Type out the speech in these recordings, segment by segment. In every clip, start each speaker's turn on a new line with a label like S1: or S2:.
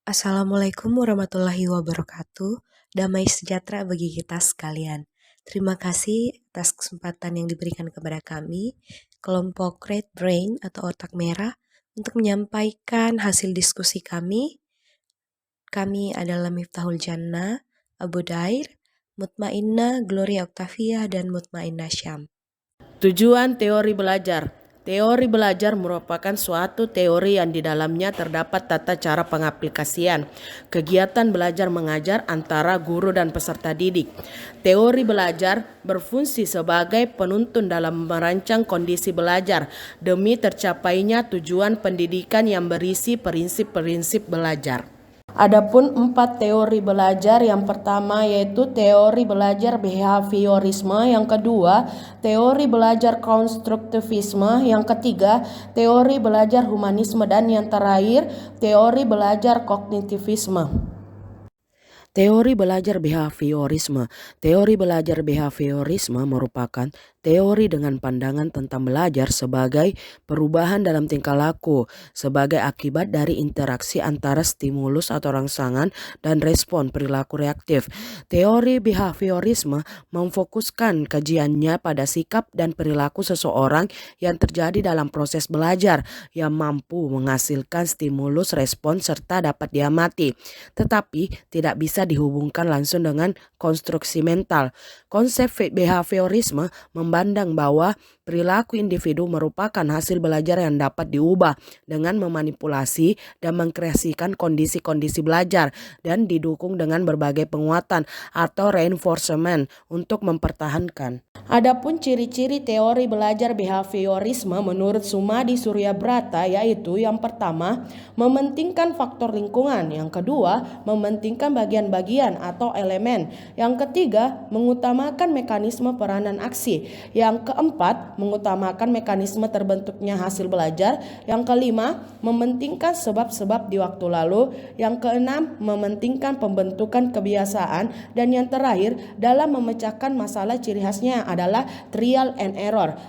S1: Assalamualaikum warahmatullahi wabarakatuh. Damai sejahtera bagi kita sekalian. Terima kasih atas kesempatan yang diberikan kepada kami, kelompok Red Brain atau Otak Merah, untuk menyampaikan hasil diskusi kami. Kami adalah Miftahul Jannah, Abu Dair, Mutmainnah, Gloria Octavia, dan Mutmainnah Syam.
S2: Tujuan teori belajar. Teori belajar merupakan suatu teori yang di dalamnya terdapat tata cara pengaplikasian kegiatan belajar mengajar antara guru dan peserta didik. Teori belajar berfungsi sebagai penuntun dalam merancang kondisi belajar demi tercapainya tujuan pendidikan yang berisi prinsip-prinsip belajar. Adapun 4 teori belajar, yang pertama yaitu teori belajar behaviorisme, yang kedua teori belajar konstruktivisme, yang ketiga teori belajar humanisme, dan yang terakhir teori belajar kognitivisme. Teori belajar behaviorisme. Teori belajar behaviorisme merupakan teori dengan pandangan tentang belajar sebagai perubahan dalam tingkah laku sebagai akibat dari interaksi antara stimulus atau rangsangan dan respon perilaku reaktif. Teori behaviorisme memfokuskan kajiannya pada sikap dan perilaku seseorang yang terjadi dalam proses belajar yang mampu menghasilkan stimulus respon serta dapat diamati, tetapi tidak bisa dihubungkan langsung dengan konstruksi mental. Konsep behaviorisme memandang bahwa perilaku individu merupakan hasil belajar yang dapat diubah dengan memanipulasi dan mengkreasikan kondisi-kondisi belajar dan didukung dengan berbagai penguatan atau reinforcement untuk mempertahankan. Adapun ciri-ciri teori belajar behaviorisme menurut Sumadi Suryabrata yaitu yang pertama, mementingkan faktor lingkungan, yang kedua, mementingkan bagian-bagian atau elemen, yang ketiga, mengutamakan mekanisme peranan aksi, yang keempat, mengutamakan mekanisme terbentuknya hasil belajar, yang kelima, mementingkan sebab-sebab di waktu lalu, yang keenam, mementingkan pembentukan kebiasaan, dan yang terakhir, dalam memecahkan masalah ciri khasnya adalah trial and error.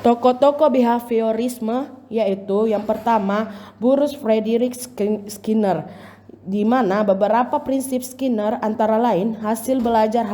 S2: Tokoh-tokoh behaviorisme yaitu yang pertama Bruce Frederick Skinner, di mana beberapa prinsip Skinner antara lain hasil belajar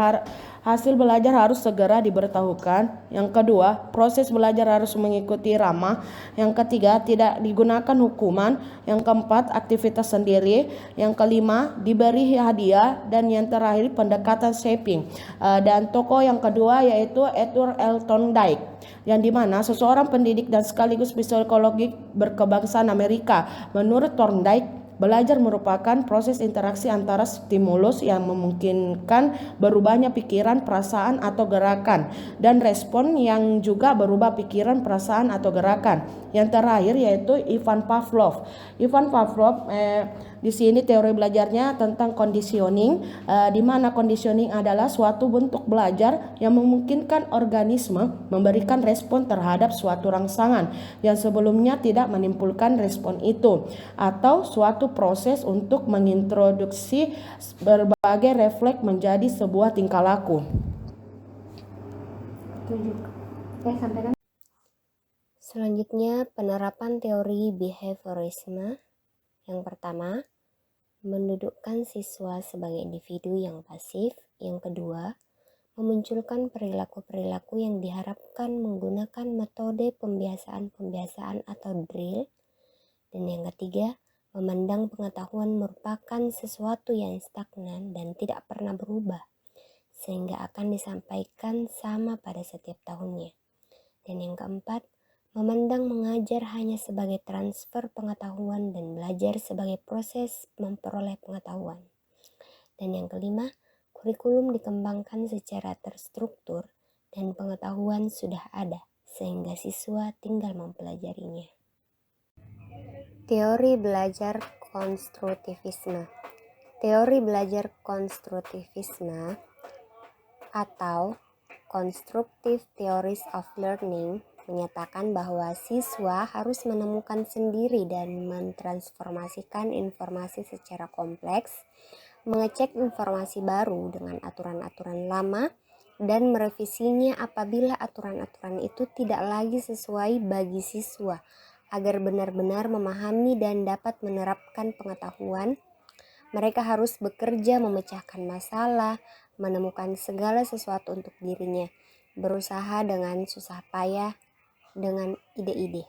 S2: harus segera diberitahukan. Yang kedua, proses belajar harus mengikuti irama. Yang ketiga, tidak digunakan hukuman. Yang keempat, aktivitas sendiri. Yang kelima, diberi hadiah. Dan yang terakhir, pendekatan shaping. Dan tokoh yang kedua yaitu Edward L. Thorndike, yang dimana seseorang pendidik dan sekaligus psikolog berkebangsaan Amerika. Menurut Thorndike, belajar merupakan proses interaksi antara stimulus yang memungkinkan berubahnya pikiran, perasaan, atau gerakan, dan respon yang juga berubah pikiran, perasaan, atau gerakan. Yang terakhir yaitu Ivan Pavlov. Di sini teori belajarnya tentang conditioning, di mana conditioning adalah suatu bentuk belajar yang memungkinkan organisme memberikan respon terhadap suatu rangsangan yang sebelumnya tidak menimbulkan respon itu, atau suatu proses untuk mengintroduksi berbagai refleks menjadi sebuah tingkah laku.
S3: Selanjutnya, penerapan teori behaviorisme. Yang pertama, mendudukkan siswa sebagai individu yang pasif. Yang kedua, memunculkan perilaku-perilaku yang diharapkan menggunakan metode pembiasaan atau drill. Dan yang ketiga, memandang pengetahuan merupakan sesuatu yang stagnan dan tidak pernah berubah, sehingga akan disampaikan sama pada setiap tahunnya. Dan yang keempat, memandang mengajar hanya sebagai transfer pengetahuan dan belajar sebagai proses memperoleh pengetahuan. Dan yang kelima, kurikulum dikembangkan secara terstruktur dan pengetahuan sudah ada, sehingga siswa tinggal mempelajarinya. Teori belajar konstruktivisme. Teori belajar konstruktivisme atau Constructive Theories of Learning menyatakan bahwa siswa harus menemukan sendiri dan mentransformasikan informasi secara kompleks, mengecek informasi baru dengan aturan-aturan lama, dan merevisinya apabila aturan-aturan itu tidak lagi sesuai bagi siswa, agar benar-benar memahami dan dapat menerapkan pengetahuan Mereka harus bekerja memecahkan masalah, menemukan segala sesuatu untuk dirinya, berusaha dengan susah payah, dengan ide-ide.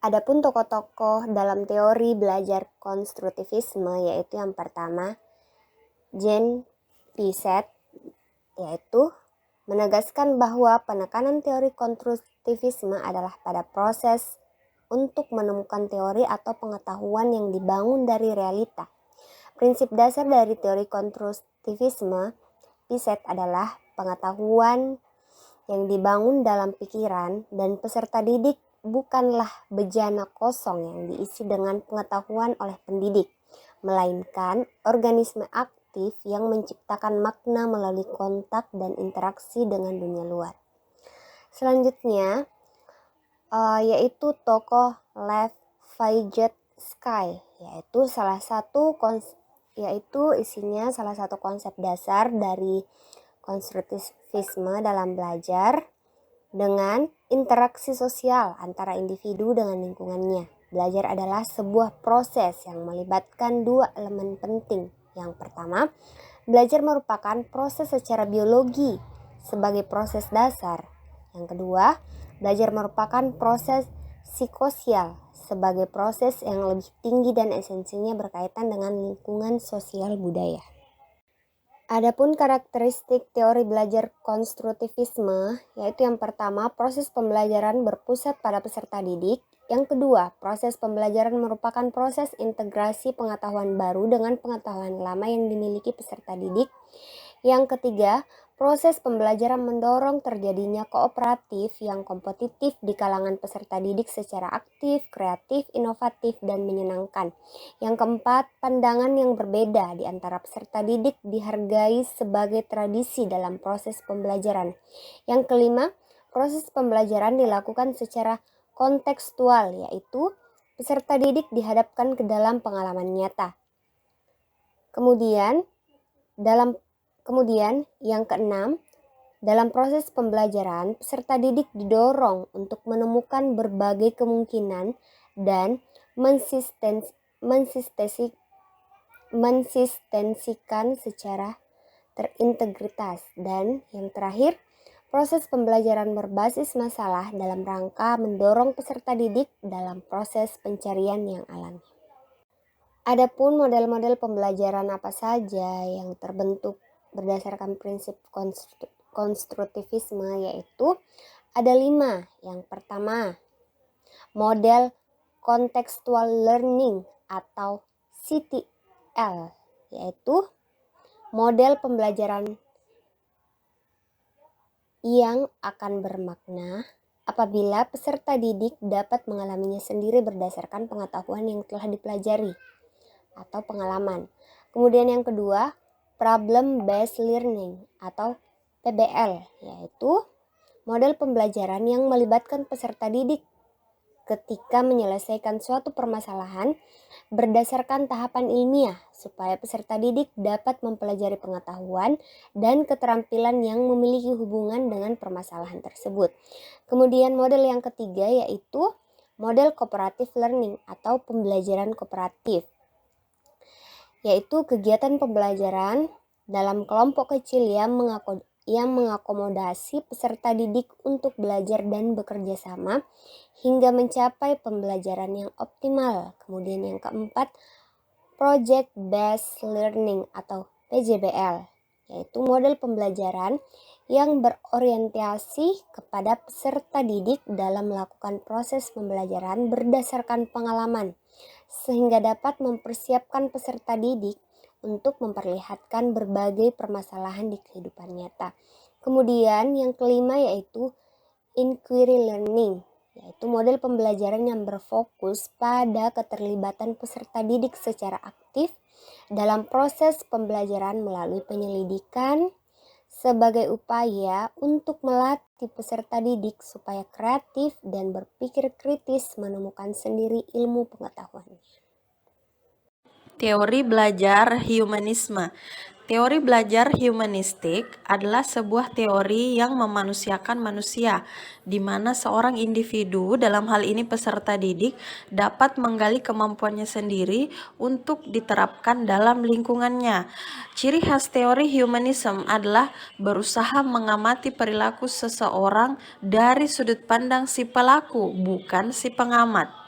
S3: Adapun tokoh-tokoh dalam teori belajar konstruktivisme yaitu yang pertama, Jean Piaget, yaitu menegaskan bahwa penekanan teori konstruktivisme adalah pada proses untuk menemukan teori atau pengetahuan yang dibangun dari realita. Prinsip dasar dari teori konstruktivisme Piaget adalah pengetahuan yang dibangun dalam pikiran dan peserta didik bukanlah bejana kosong yang diisi dengan pengetahuan oleh pendidik, melainkan organisme aktif yang menciptakan makna melalui kontak dan interaksi dengan dunia luar. Selanjutnya yaitu tokoh Lev Vygotsky, yaitu salah satu konsep dasar dari konstruktivisme dalam belajar dengan interaksi sosial antara individu dengan lingkungannya. Belajar adalah sebuah proses yang melibatkan dua elemen penting. Yang pertama, belajar merupakan proses secara biologi sebagai proses dasar. Yang kedua, belajar merupakan proses psikososial sebagai proses yang lebih tinggi dan esensinya berkaitan dengan lingkungan sosial budaya. Adapun karakteristik teori belajar konstruktivisme, yaitu yang pertama, proses pembelajaran berpusat pada peserta didik. Yang kedua, proses pembelajaran merupakan proses integrasi pengetahuan baru dengan pengetahuan lama yang dimiliki peserta didik. Yang ketiga, proses pembelajaran mendorong terjadinya kooperatif yang kompetitif di kalangan peserta didik secara aktif, kreatif, inovatif, dan menyenangkan. Yang keempat, pandangan yang berbeda di antara peserta didik dihargai sebagai tradisi dalam proses pembelajaran. Yang kelima, proses pembelajaran dilakukan secara kontekstual, yaitu peserta didik dihadapkan ke dalam pengalaman nyata. Kemudian yang keenam, dalam proses pembelajaran, peserta didik didorong untuk menemukan berbagai kemungkinan dan mensistensikan secara terintegritas. Dan yang terakhir, proses pembelajaran berbasis masalah dalam rangka mendorong peserta didik dalam proses pencarian yang alami. Adapun model-model pembelajaran apa saja yang terbentuk berdasarkan prinsip konstruktivisme, yaitu ada 5. Yang pertama, model contextual learning atau CTL, yaitu model pembelajaran yang akan bermakna apabila peserta didik dapat mengalaminya sendiri berdasarkan pengetahuan yang telah dipelajari atau pengalaman. Kemudian yang kedua, problem based learning atau PBL, yaitu model pembelajaran yang melibatkan peserta didik ketika menyelesaikan suatu permasalahan berdasarkan tahapan ilmiah supaya peserta didik dapat mempelajari pengetahuan dan keterampilan yang memiliki hubungan dengan permasalahan tersebut. Kemudian model yang ketiga yaitu model cooperative learning atau pembelajaran kooperatif, yaitu kegiatan pembelajaran dalam kelompok kecil yang mengakomodasi peserta didik untuk belajar dan bekerja sama hingga mencapai pembelajaran yang optimal. Kemudian yang keempat, project based learning atau PJBL, yaitu model pembelajaran yang berorientasi kepada peserta didik dalam melakukan proses pembelajaran berdasarkan pengalaman sehingga dapat mempersiapkan peserta didik untuk memperlihatkan berbagai permasalahan di kehidupan nyata. Kemudian yang kelima yaitu inquiry learning, yaitu model pembelajaran yang berfokus pada keterlibatan peserta didik secara aktif dalam proses pembelajaran melalui penyelidikan sebagai upaya untuk melatih peserta didik supaya kreatif dan berpikir kritis menemukan sendiri ilmu pengetahuan.
S4: Teori belajar humanisme. Teori belajar humanistik adalah sebuah teori yang memanusiakan manusia, di mana seorang individu, dalam hal ini peserta didik, dapat menggali kemampuannya sendiri untuk diterapkan dalam lingkungannya. Ciri khas teori humanism adalah berusaha mengamati perilaku seseorang dari sudut pandang si pelaku, bukan si pengamat.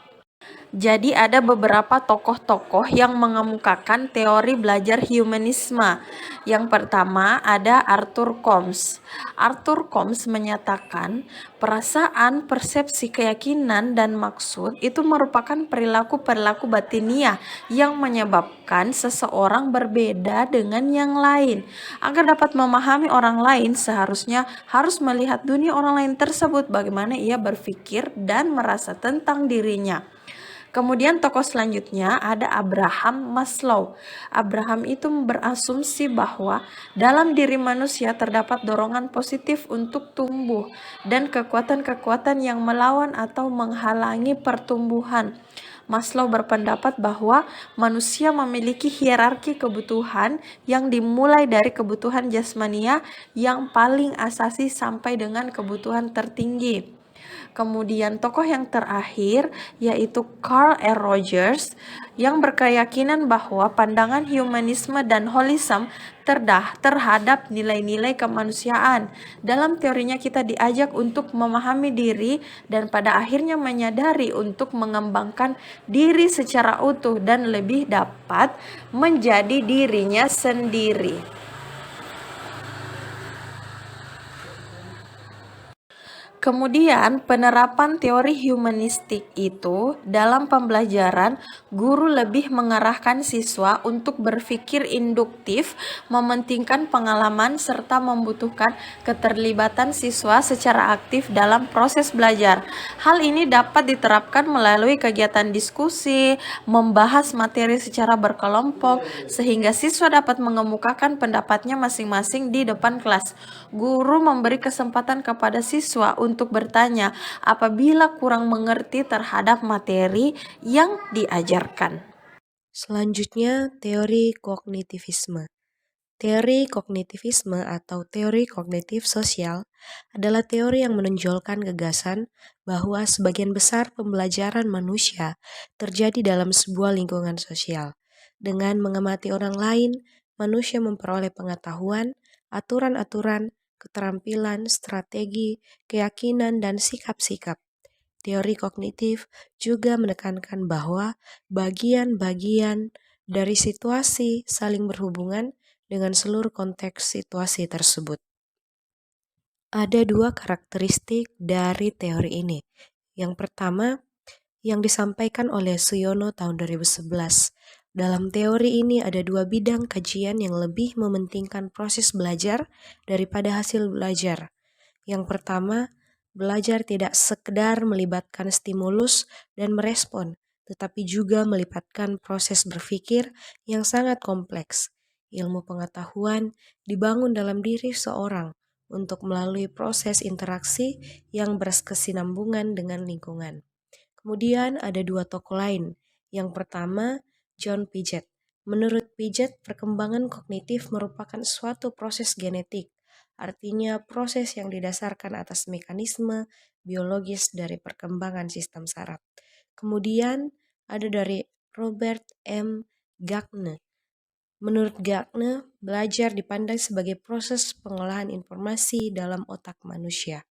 S4: Jadi ada beberapa tokoh-tokoh yang mengemukakan teori belajar humanisme. Yang pertama ada Arthur Combs. Arthur Combs menyatakan perasaan, persepsi, keyakinan, dan maksud itu merupakan perilaku-perilaku batiniah yang menyebabkan seseorang berbeda dengan yang lain. Agar dapat memahami orang lain, seharusnya harus melihat dunia orang lain tersebut, bagaimana ia berpikir dan merasa tentang dirinya. Kemudian tokoh selanjutnya ada Abraham Maslow. Abraham itu berasumsi bahwa dalam diri manusia terdapat dorongan positif untuk tumbuh dan kekuatan-kekuatan yang melawan atau menghalangi pertumbuhan. Maslow berpendapat bahwa manusia memiliki hierarki kebutuhan yang dimulai dari kebutuhan jasmania yang paling asasi sampai dengan kebutuhan tertinggi. Kemudian tokoh yang terakhir yaitu Carl R. Rogers yang berkeyakinan bahwa pandangan humanisme dan holism terhadap nilai-nilai kemanusiaan. Dalam teorinya kita diajak untuk memahami diri dan pada akhirnya menyadari untuk mengembangkan diri secara utuh dan lebih dapat menjadi dirinya sendiri. Kemudian penerapan teori humanistik itu dalam pembelajaran, guru lebih mengarahkan siswa untuk berpikir induktif, mementingkan pengalaman serta membutuhkan keterlibatan siswa secara aktif dalam proses belajar. Hal ini dapat diterapkan melalui kegiatan diskusi, membahas materi secara berkelompok, sehingga siswa dapat mengemukakan pendapatnya masing-masing di depan kelas. Guru memberi kesempatan kepada siswa untuk bertanya apabila kurang mengerti terhadap materi yang diajarkan.
S1: Selanjutnya, teori kognitivisme. Teori kognitivisme atau teori kognitif sosial adalah teori yang menonjolkan gagasan bahwa sebagian besar pembelajaran manusia terjadi dalam sebuah lingkungan sosial. Dengan mengamati orang lain, manusia memperoleh pengetahuan, aturan-aturan, keterampilan, strategi, keyakinan, dan sikap-sikap. Teori kognitif juga menekankan bahwa bagian-bagian dari situasi saling berhubungan dengan seluruh konteks situasi tersebut. Ada dua karakteristik dari teori ini. Yang pertama, yang disampaikan oleh Suyono tahun 2011. Dalam teori ini ada dua bidang kajian yang lebih mementingkan proses belajar daripada hasil belajar. Yang pertama, belajar tidak sekedar melibatkan stimulus dan merespon, tetapi juga melibatkan proses berpikir yang sangat kompleks. Ilmu pengetahuan dibangun dalam diri seorang untuk melalui proses interaksi yang berkesinambungan dengan lingkungan. Kemudian ada dua tokoh lain. Yang pertama, John Piaget. Menurut Piaget, perkembangan kognitif merupakan suatu proses genetik, artinya proses yang didasarkan atas mekanisme biologis dari perkembangan sistem saraf. Kemudian ada dari Robert M. Gagne. Menurut Gagne, belajar dipandang sebagai proses pengolahan informasi dalam otak manusia.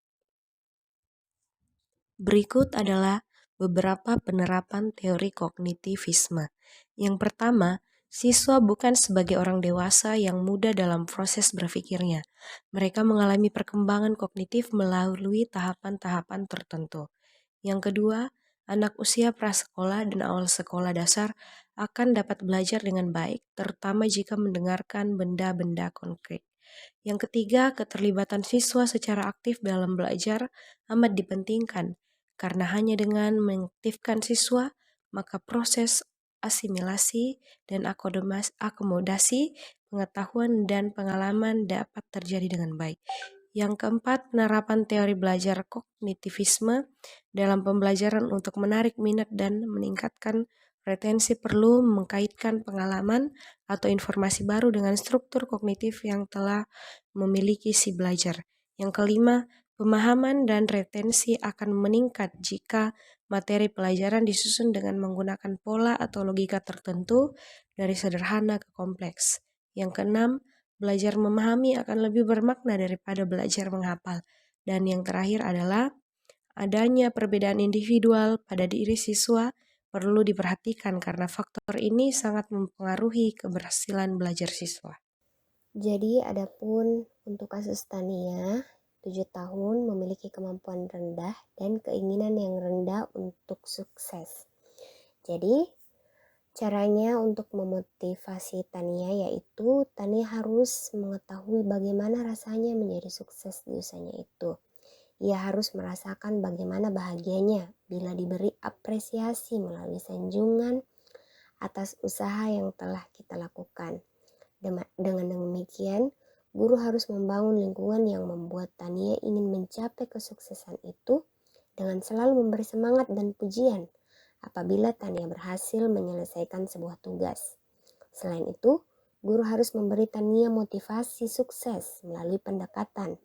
S1: Berikut adalah beberapa penerapan teori kognitivisme. Yang pertama, siswa bukan sebagai orang dewasa yang muda dalam proses berpikirnya. Mereka mengalami perkembangan kognitif melalui tahapan-tahapan tertentu. Yang kedua, anak usia prasekolah dan awal sekolah dasar akan dapat belajar dengan baik, terutama jika mendengarkan benda-benda konkret. Yang ketiga, keterlibatan siswa secara aktif dalam belajar amat dipentingkan, karena hanya dengan mengaktifkan siswa, maka proses asimilasi dan akomodasi pengetahuan dan pengalaman dapat terjadi dengan baik. Yang keempat, penerapan teori belajar kognitivisme dalam pembelajaran untuk menarik minat dan meningkatkan Retensi perlu mengkaitkan pengalaman atau informasi baru dengan struktur kognitif yang telah memiliki si belajar. Yang kelima, pemahaman dan retensi akan meningkat jika materi pelajaran disusun dengan menggunakan pola atau logika tertentu dari sederhana ke kompleks. Yang keenam, belajar memahami akan lebih bermakna daripada belajar menghafal. Dan yang terakhir adalah adanya perbedaan individual pada diri siswa perlu diperhatikan karena faktor ini sangat mempengaruhi keberhasilan belajar siswa.
S3: Jadi adapun untuk kasus Tania, 7 tahun memiliki kemampuan rendah dan keinginan yang rendah untuk sukses. Jadi caranya untuk memotivasi Tania yaitu Tania harus mengetahui bagaimana rasanya menjadi sukses di usahanya itu. Ia harus merasakan bagaimana bahagianya bila diberi apresiasi melalui sanjungan atas usaha yang telah kita lakukan. Dengan demikian, guru harus membangun lingkungan yang membuat Tania ingin mencapai kesuksesan itu dengan selalu memberi semangat dan pujian apabila Tania berhasil menyelesaikan sebuah tugas. Selain itu, guru harus memberi Tania motivasi sukses melalui pendekatan,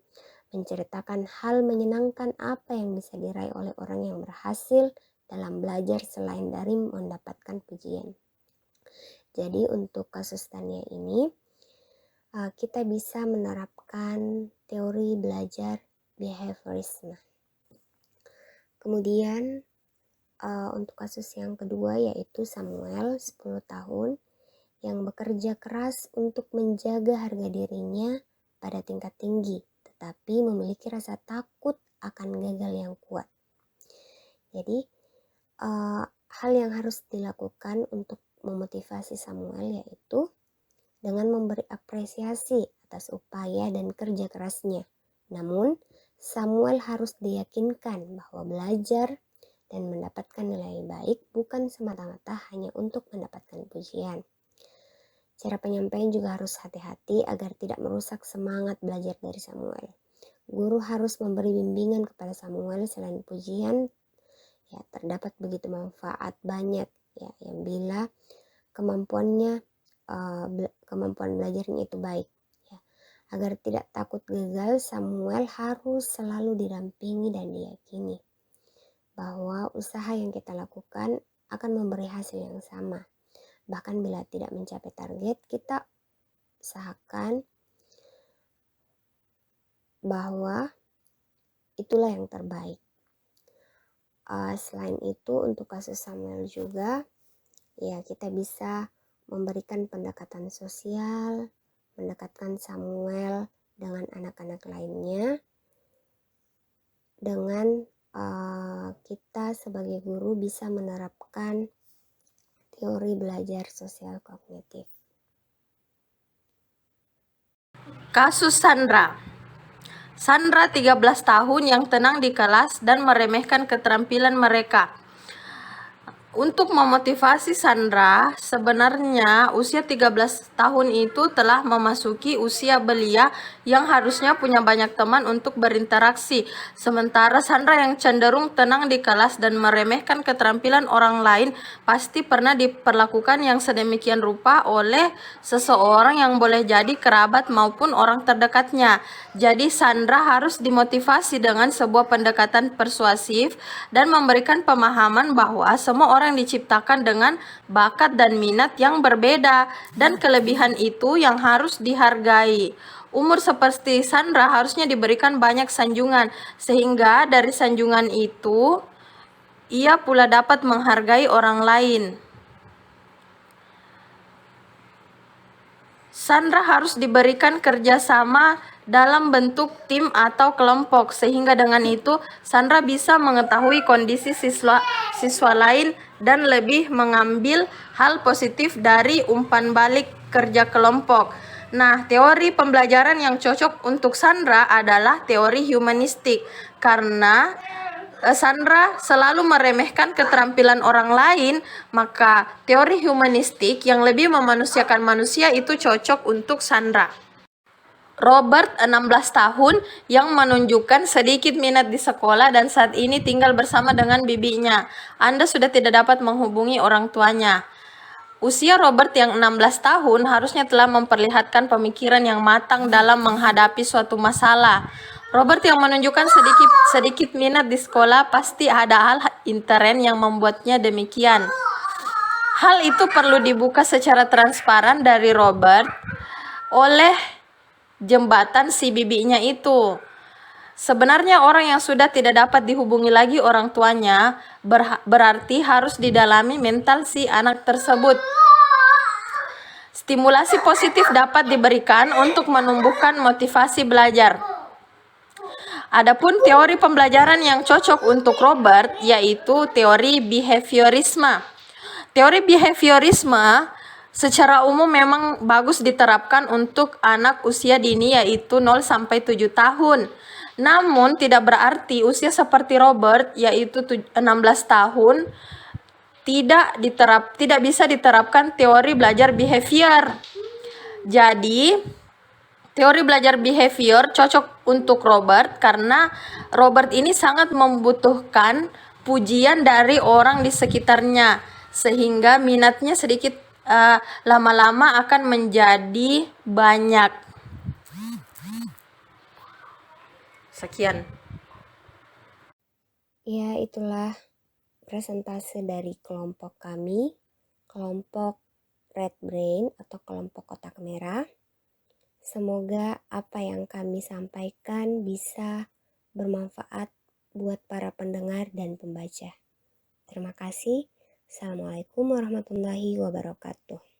S3: menceritakan hal menyenangkan apa yang bisa diraih oleh orang yang berhasil dalam belajar selain dari mendapatkan pujian. Jadi untuk kasus Tania ini, kita bisa menerapkan teori belajar behaviorisme. Kemudian untuk kasus yang kedua yaitu Samuel, 10 tahun, yang bekerja keras untuk menjaga harga dirinya pada tingkat tinggi, tetapi memiliki rasa takut akan gagal yang kuat. Jadi hal yang harus dilakukan untuk memotivasi Samuel yaitu dengan memberi apresiasi atas upaya dan kerja kerasnya. Namun Samuel harus diyakinkan bahwa belajar dan mendapatkan nilai baik bukan semata-mata hanya untuk mendapatkan pujian. Cara penyampaian juga harus hati-hati agar tidak merusak semangat belajar dari Samuel. Guru harus memberi bimbingan kepada Samuel selain pujian, ya terdapat begitu manfaat banyak ya yang bila kemampuan belajarnya itu baik. Ya. Agar tidak takut gagal, Samuel harus selalu didampingi dan diyakini bahwa usaha yang kita lakukan akan memberi hasil yang sama. Bahkan bila tidak mencapai target, kita usahakan bahwa itulah yang terbaik. Selain itu untuk kasus Samuel juga, ya kita bisa memberikan pendekatan sosial, mendekatkan Samuel dengan anak-anak lainnya, dengan kita sebagai guru bisa menerapkan teori belajar sosial kognitif.
S4: Kasus Sandra. Sandra 13 tahun yang tenang di kelas dan meremehkan keterampilan mereka. Untuk memotivasi Sandra, sebenarnya usia 13 tahun itu telah memasuki usia belia yang harusnya punya banyak teman untuk berinteraksi. Sementara Sandra yang cenderung tenang di kelas dan meremehkan keterampilan orang lain pasti pernah diperlakukan yang sedemikian rupa oleh seseorang yang boleh jadi kerabat maupun orang terdekatnya. Jadi Sandra harus dimotivasi dengan sebuah pendekatan persuasif dan memberikan pemahaman bahwa semua orang diciptakan dengan bakat dan minat yang berbeda dan kelebihan itu yang harus dihargai. Umur seperti Sandra harusnya diberikan banyak sanjungan sehingga dari sanjungan itu ia pula dapat menghargai orang lain. Sandra harus diberikan kerjasama dalam bentuk tim atau kelompok sehingga dengan itu Sandra bisa mengetahui kondisi siswa lain dan lebih mengambil hal positif dari umpan balik kerja kelompok. Nah, teori pembelajaran yang cocok untuk Sandra adalah teori humanistik karena Sandra selalu meremehkan keterampilan orang lain, maka teori humanistik yang lebih memanusiakan manusia itu cocok untuk Sandra. Robert, 16 tahun, yang menunjukkan sedikit minat di sekolah dan saat ini tinggal bersama dengan bibinya. Anda sudah tidak dapat menghubungi orang tuanya. Usia Robert yang 16 tahun harusnya telah memperlihatkan pemikiran yang matang dalam menghadapi suatu masalah. Robert yang menunjukkan sedikit minat di sekolah pasti ada hal intern yang membuatnya demikian. Hal itu perlu dibuka secara transparan dari Robert oleh jembatan si bibinya itu. Sebenarnya orang yang sudah tidak dapat dihubungi lagi orang tuanya berarti harus didalami mental si anak tersebut. Stimulasi positif dapat diberikan untuk menumbuhkan motivasi belajar. Adapun teori pembelajaran yang cocok untuk Robert yaitu teori behaviorisme. Teori behaviorisme secara umum memang bagus diterapkan untuk anak usia dini yaitu 0 sampai 7 tahun. Namun tidak berarti usia seperti Robert yaitu 16 tahun tidak bisa diterapkan teori belajar behavior. Jadi teori belajar behavior cocok untuk Robert karena Robert ini sangat membutuhkan pujian dari orang di sekitarnya sehingga minatnya sedikit lama-lama akan menjadi banyak. Sekian.
S3: Ya, itulah presentase dari kelompok kami, kelompok Red Brain atau kelompok kotak merah. Semoga apa yang kami sampaikan bisa bermanfaat buat para pendengar dan pembaca. Terima kasih. Assalamualaikum warahmatullahi wabarakatuh.